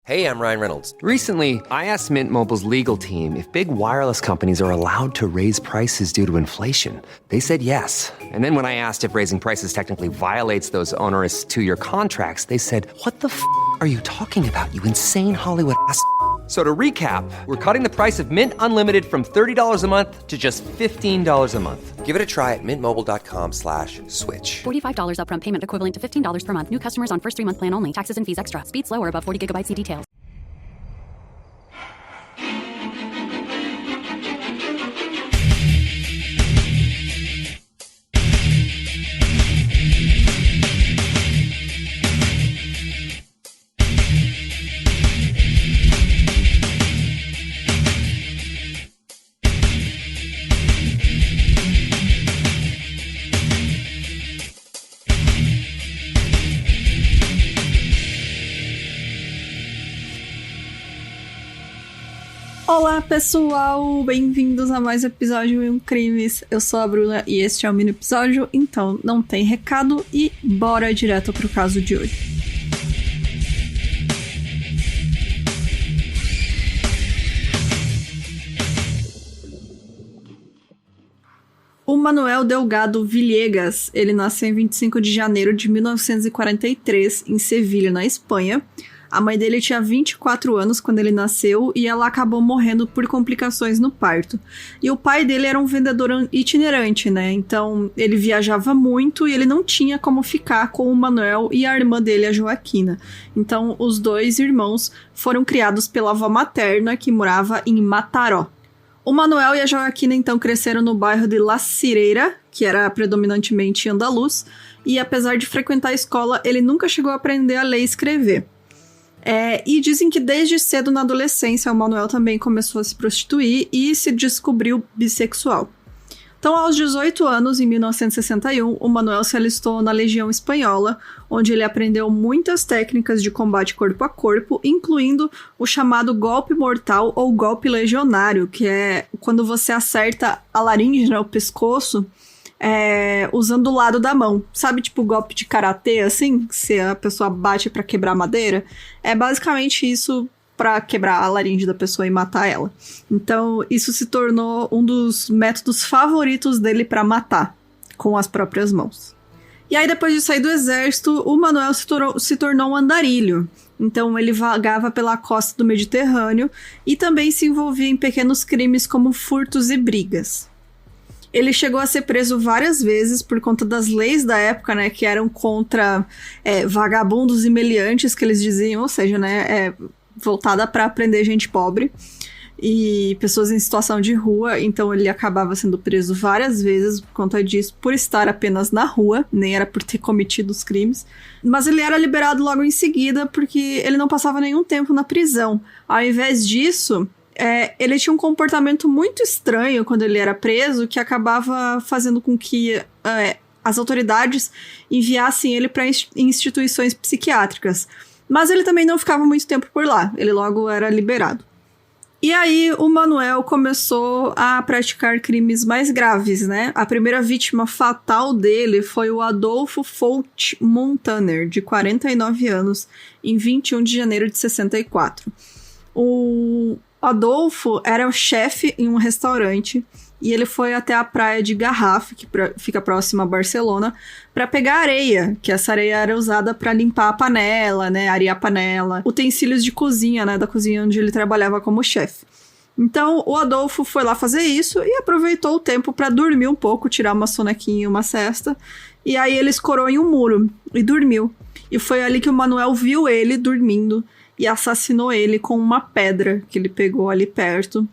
Hey, I'm Ryan Reynolds. Recently, I asked Mint Mobile's legal team if big wireless companies are allowed to raise prices due to inflation. They said yes. And then when I asked if raising prices technically violates those onerous two-year contracts, they said, "What the f*** are you talking about, you insane Hollywood ass?" So to recap, we're cutting the price of Mint Unlimited from $30 a month to just $15 a month. Give it a try at mintmobile.com/switch. $45 upfront payment equivalent to $15 per month. New customers on first 3-month plan only. Taxes and fees extra. Speed slower above 40 gigabytes. See details. Olá pessoal, bem-vindos a mais um episódio em Crimes. Eu sou a Bruna e este é o mini episódio, então não tem recado e bora direto pro caso de hoje. O Manuel Delgado Villegas, ele nasceu em 25 de janeiro de 1943 em Sevilha, na Espanha. A mãe dele tinha 24 anos quando ele nasceu e ela acabou morrendo por complicações no parto. E o pai dele era um vendedor itinerante, né? Então ele viajava muito e ele não tinha como ficar com o Manuel e a irmã dele, a Joaquina. Então os dois irmãos foram criados pela avó materna, que morava em Mataró. O Manuel e a Joaquina então cresceram no bairro de La Cireira, que era predominantemente andaluz, e apesar de frequentar a escola, ele nunca chegou a aprender a ler e escrever. E dizem que desde cedo na adolescência o Manuel também começou a se prostituir e se descobriu bissexual. Então, aos 18 anos, em 1961, o Manuel se alistou na Legião Espanhola, onde ele aprendeu muitas técnicas de combate corpo a corpo, incluindo o chamado golpe mortal ou golpe legionário, que é quando você acerta a laringe, né, o pescoço, usando o lado da mão. Sabe, tipo golpe de karatê, assim? Se a pessoa bate pra quebrar madeira. É basicamente isso pra quebrar a laringe da pessoa e matar ela. Então, isso se tornou um dos métodos favoritos dele pra matar, com as próprias mãos. E aí, depois de sair do exército, o Manuel se tornou um andarilho. Então, ele vagava pela costa do Mediterrâneo e também se envolvia em pequenos crimes como furtos e brigas. Ele chegou a ser preso várias vezes por conta das leis da época, né, que eram contra vagabundos e meliantes, que eles diziam, ou seja, né, voltada para prender gente pobre e pessoas em situação de rua. Então ele acabava sendo preso várias vezes por conta disso, por estar apenas na rua, nem era por ter cometido os crimes. Mas ele era liberado logo em seguida porque ele não passava nenhum tempo na prisão. Ao invés disso, ele tinha um comportamento muito estranho quando ele era preso, que acabava fazendo com que as autoridades enviassem ele para instituições psiquiátricas. Mas ele também não ficava muito tempo por lá, ele logo era liberado. E aí o Manuel começou a praticar crimes mais graves, né? A primeira vítima fatal dele foi o Adolfo Folch Montaner, de 49 anos, em 21 de janeiro de 64. O Adolfo era o chefe em um restaurante e ele foi até a praia de Garraf, que fica próxima a Barcelona, para pegar areia, que essa areia era usada para limpar a panela, né, arear a panela, utensílios de cozinha, né, da cozinha onde ele trabalhava como chefe. Então, o Adolfo foi lá fazer isso e aproveitou o tempo para dormir um pouco, tirar uma sonequinha, uma cesta, e aí ele escorou em um muro e dormiu. E foi ali que o Manuel viu ele dormindo e assassinou ele com uma pedra que ele pegou ali perto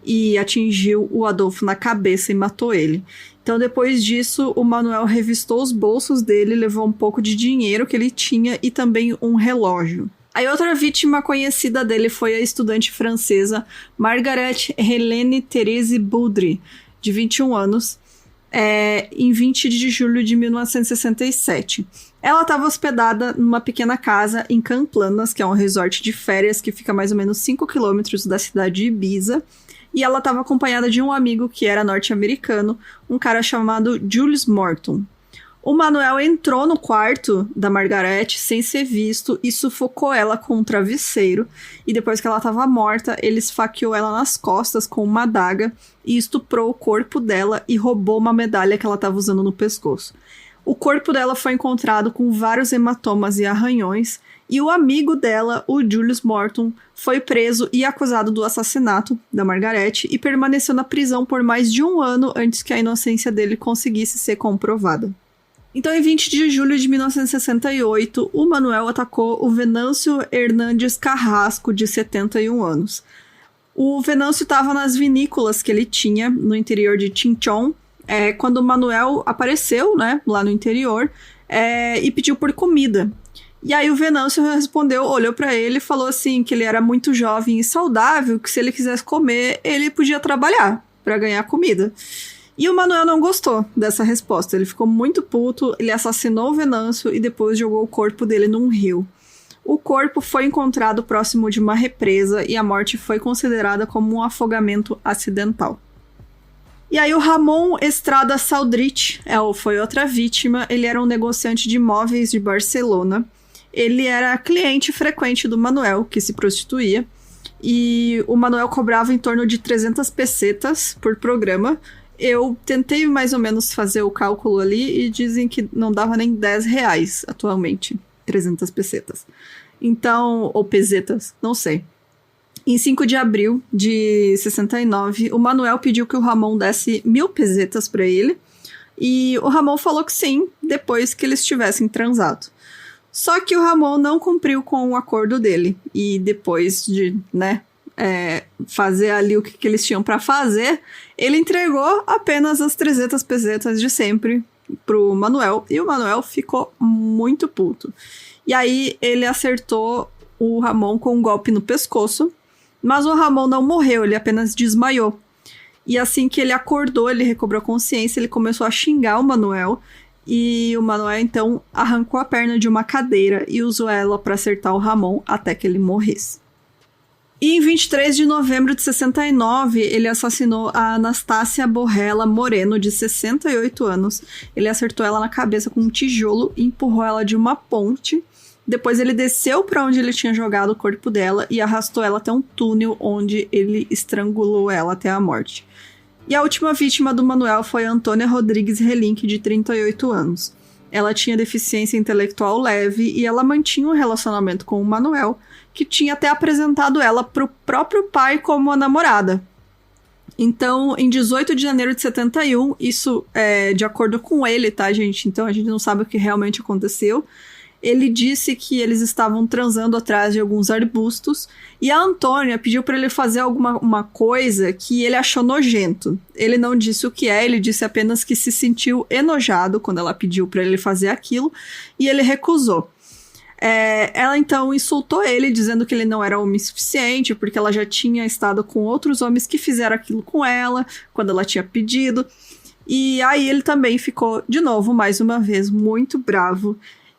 e atingiu o Adolfo na cabeça e matou ele. Então, depois disso, o Manuel revistou os bolsos dele, levou um pouco de dinheiro que ele tinha e também um relógio. A outra vítima conhecida dele foi a estudante francesa Margaret Helene Therese Baudry, de 21 anos, em 20 de julho de 1967. Ela estava hospedada numa pequena casa em Camplanas, que é um resort de férias que fica a mais ou menos 5 quilômetros da cidade de Ibiza, e ela estava acompanhada de um amigo que era norte-americano, um cara chamado Julius Morton. O Manuel entrou no quarto da Margarete sem ser visto e sufocou ela com um travesseiro. E depois que ela estava morta, ele esfaqueou ela nas costas com uma adaga e estuprou o corpo dela e roubou uma medalha que ela estava usando no pescoço. O corpo dela foi encontrado com vários hematomas e arranhões, e o amigo dela, o Julius Morton, foi preso e acusado do assassinato da Margarete e permaneceu na prisão por mais de 1 ano antes que a inocência dele conseguisse ser comprovada. Então, em 20 de julho de 1968, o Manuel atacou o Venâncio Hernandes Carrasco, de 71 anos. O Venâncio estava nas vinícolas que ele tinha no interior de Chinchón, quando o Manuel apareceu, né, lá no interior, e pediu por comida. E aí o Venâncio respondeu, olhou pra ele e falou assim, que ele era muito jovem e saudável, que se ele quisesse comer, ele podia trabalhar pra ganhar comida. E o Manuel não gostou dessa resposta, ele ficou muito puto, ele assassinou o Venâncio e depois jogou o corpo dele num rio. O corpo foi encontrado próximo de uma represa e a morte foi considerada como um afogamento acidental. E aí o Ramon Estrada Saldrich foi outra vítima, ele era um negociante de imóveis de Barcelona. Ele era cliente frequente do Manuel, que se prostituía, e o Manuel cobrava em torno de 300 pesetas por programa. Eu tentei mais ou menos fazer o cálculo ali e dizem que não dava nem 10 reais atualmente, 300 pesetas. Então, ou pesetas, não sei. Em 5 de abril de 69, o Manuel pediu que o Ramon desse 1.000 pesetas para ele, e o Ramon falou que sim, depois que eles tivessem transado. Só que o Ramon não cumpriu com o acordo dele. E depois de, fazer ali o que eles tinham para fazer, ele entregou apenas as 300 pesetas de sempre pro Manuel. E o Manuel ficou muito puto. E aí ele acertou o Ramon com um golpe no pescoço. Mas o Ramon não morreu, ele apenas desmaiou. E assim que ele acordou, ele recobrou a consciência, ele começou a xingar o Manuel. E o Manuel, então, arrancou a perna de uma cadeira e usou ela para acertar o Ramon até que ele morresse. E em 23 de novembro de 69, ele assassinou a Anastácia Borrella Moreno, de 68 anos. Ele acertou ela na cabeça com um tijolo e empurrou ela de uma ponte. Depois ele desceu para onde ele tinha jogado o corpo dela e arrastou ela até um túnel onde ele estrangulou ela até a morte. E a última vítima do Manuel foi Antônia Rodrigues Relink, de 38 anos. Ela tinha deficiência intelectual leve e ela mantinha um relacionamento com o Manuel, que tinha até apresentado ela para o próprio pai como a namorada. Então, em 18 de janeiro de 71, isso é de acordo com ele, tá, gente? Então a gente não sabe o que realmente aconteceu. Ele disse que eles estavam transando atrás de alguns arbustos e a Antônia pediu para ele fazer uma coisa que ele achou nojento. Ele não disse o que ele disse apenas que se sentiu enojado quando ela pediu para ele fazer aquilo e ele recusou. Ela então insultou ele, dizendo que ele não era homem suficiente, porque ela já tinha estado com outros homens que fizeram aquilo com ela quando ela tinha pedido. E aí ele também ficou, de novo, mais uma vez, muito bravo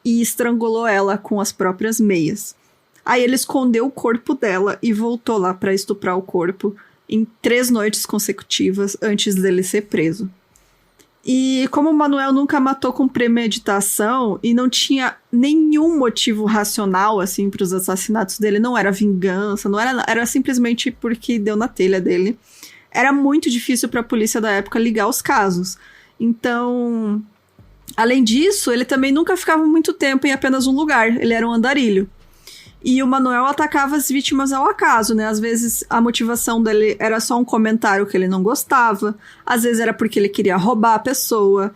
e estrangulou ela com as próprias meias. Aí ele escondeu o corpo dela e voltou lá para estuprar o corpo em 3 noites consecutivas antes dele ser preso. E como o Manuel nunca matou com premeditação e não tinha nenhum motivo racional assim para os assassinatos dele, não era vingança, era simplesmente porque deu na telha dele, era muito difícil para a polícia da época ligar os casos. Então, além disso, ele também nunca ficava muito tempo em apenas um lugar, ele era um andarilho. E o Manuel atacava as vítimas ao acaso, né? Às vezes a motivação dele era só um comentário que ele não gostava, às vezes era porque ele queria roubar a pessoa.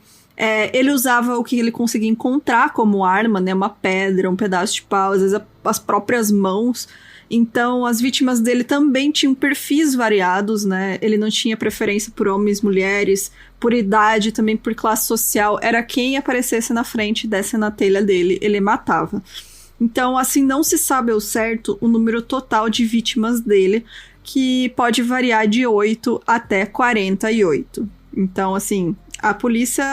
Ele usava o que ele conseguia encontrar como arma, né? Uma pedra, um pedaço de pau, às vezes as próprias mãos. Então as vítimas dele também tinham perfis variados, né? Ele não tinha preferência por homens, mulheres, por idade, também por classe social. Era quem aparecesse na frente e desse na telha dele, ele matava. Então, assim, não se sabe ao certo o número total de vítimas dele, que pode variar de 8 até 48. Então, assim, a polícia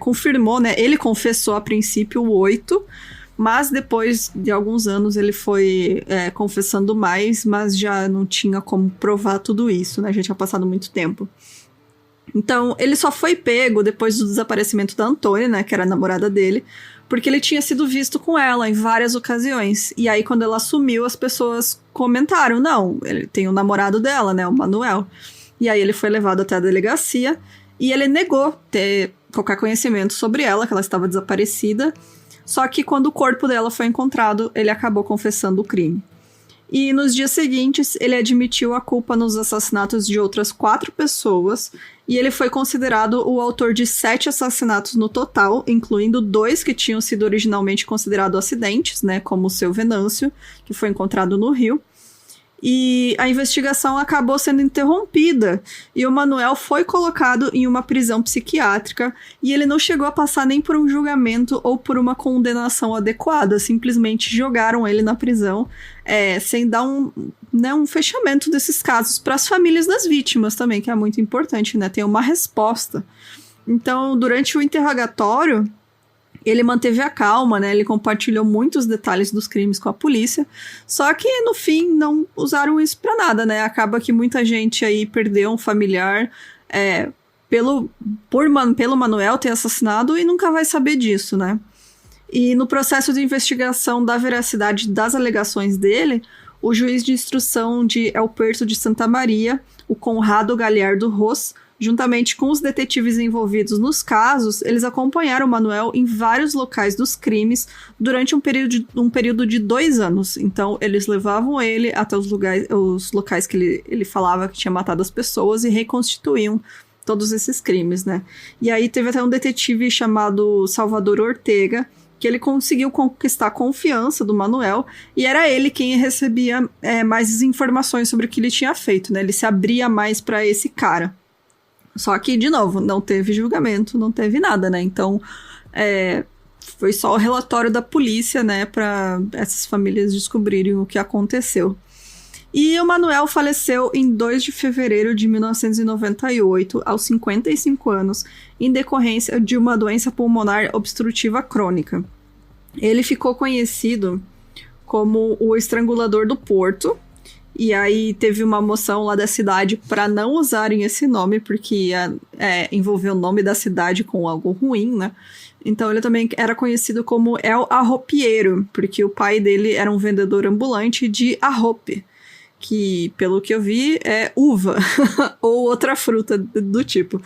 confirmou, né? Ele confessou a princípio 8, mas depois de alguns anos ele foi confessando mais, mas já não tinha como provar tudo isso, né? Já tinha passado muito tempo. Então, ele só foi pego depois do desaparecimento da Antônia, né, que era a namorada dele, porque ele tinha sido visto com ela em várias ocasiões. E aí, quando ela sumiu, as pessoas comentaram, não, ele tem o namorado dela, né, o Manuel. E aí ele foi levado até a delegacia e ele negou ter qualquer conhecimento sobre ela, que ela estava desaparecida. Só que quando o corpo dela foi encontrado, ele acabou confessando o crime. E nos dias seguintes, ele admitiu a culpa nos assassinatos de outras 4 pessoas, e ele foi considerado o autor de 7 assassinatos no total, incluindo 2 que tinham sido originalmente considerados acidentes, né, como o seu Venâncio, que foi encontrado no rio. E a investigação acabou sendo interrompida, e o Manuel foi colocado em uma prisão psiquiátrica, e ele não chegou a passar nem por um julgamento ou por uma condenação adequada, simplesmente jogaram ele na prisão, sem dar um fechamento desses casos para as famílias das vítimas também, que é muito importante, né, ter uma resposta. Então, durante o interrogatório, ele manteve a calma, né? Ele compartilhou muitos detalhes dos crimes com a polícia, só que no fim não usaram isso pra nada, né? Acaba que muita gente aí perdeu um familiar pelo Manuel ter assassinado e nunca vai saber disso, né? E no processo de investigação da veracidade das alegações dele, o juiz de instrução de El Puerto de Santa Maria, o Conrado Galhardo Ros, juntamente com os detetives envolvidos nos casos, eles acompanharam o Manuel em vários locais dos crimes durante um período de 2 anos. Então, eles levavam ele até os locais que ele falava que tinha matado as pessoas e reconstituíam todos esses crimes, né? E aí teve até um detetive chamado Salvador Ortega, que ele conseguiu conquistar a confiança do Manuel, e era ele quem recebia mais informações sobre o que ele tinha feito, né? Ele se abria mais para esse cara. Só que, de novo, não teve julgamento, não teve nada, né? Então, foi só o relatório da polícia, né? Para essas famílias descobrirem o que aconteceu. E o Manuel faleceu em 2 de fevereiro de 1998, aos 55 anos, em decorrência de uma doença pulmonar obstrutiva crônica. Ele ficou conhecido como o estrangulador do Porto. E aí teve uma moção lá da cidade para não usarem esse nome, porque ia envolver o nome da cidade com algo ruim, né? Então ele também era conhecido como El Arropeiro, porque o pai dele era um vendedor ambulante de arrope, que, pelo que eu vi, é uva, ou outra fruta do tipo.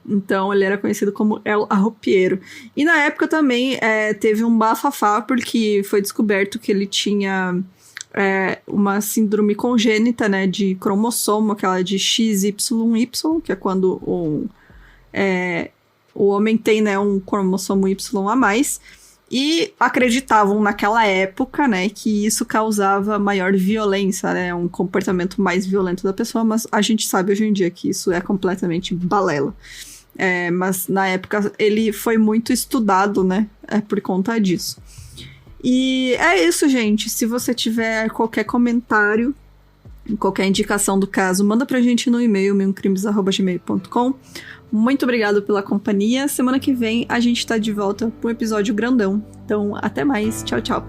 Então ele era conhecido como El Arropeiro. E na época também teve um bafafá, porque foi descoberto que ele tinha uma síndrome congênita, né, de cromossomo, aquela de XYY, que é quando o homem tem, né, um cromossomo Y a mais, e acreditavam naquela época, né, que isso causava maior violência, né, um comportamento mais violento da pessoa, mas a gente sabe hoje em dia que isso é completamente balela. Mas na época ele foi muito estudado, né, por conta disso. E é isso, gente. Se você tiver qualquer comentário, qualquer indicação do caso, manda pra gente no e-mail, meumcrimes@gmail.com. Muito obrigado pela companhia. Semana que vem a gente tá de volta com um episódio grandão. Então, até mais. Tchau, tchau.